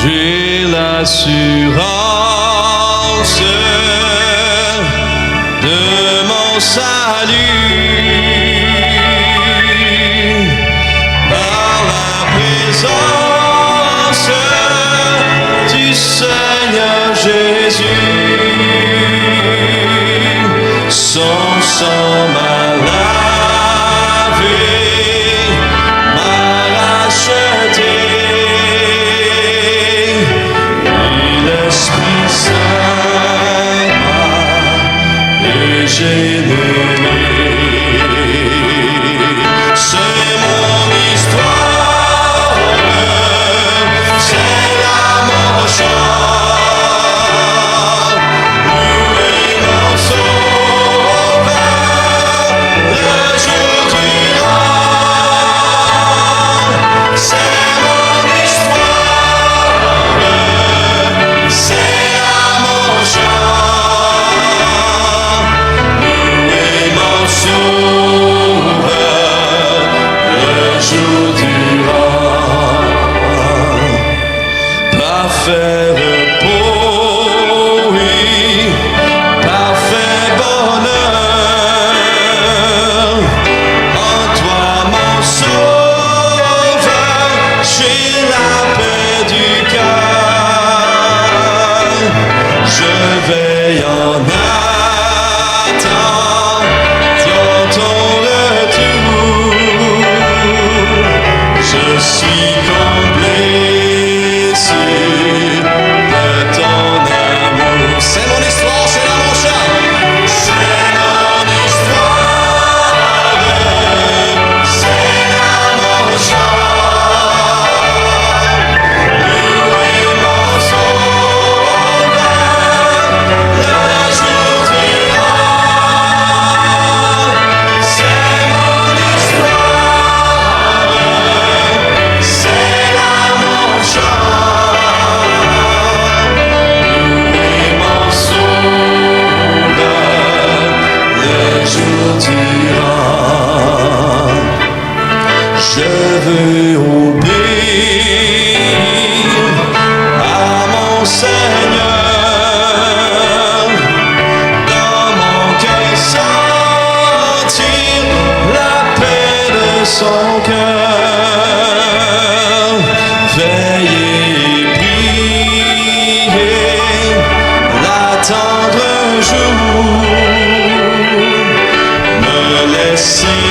J'ai l'assurance de mon salut par la présence du Seigneur Jésus. Son sang m'a lavé, m'a racheté. J'ai donné. C'est mon histoire, c'est là mon chant. Louez mon sauveur, le jour du rang. C'est mon histoire, c'est là mon chant. Parfait repos, oui, parfait bonheur. En toi, mon sauveur, j'ai la paix du cœur. Je veille en attendant ton retour. Je suis comblé de ton amour. C'est mon histoire, c'est là mon chant. C'est mon histoire, c'est là mon chant. Louez mon sauveur, le jour du rang. C'est mon histoire, c'est là mon chant. Je veux obéir à mon Seigneur, dans mon cœur sentir la paix de son cœur. Veiller et prier, l'attendre un jour, me laisser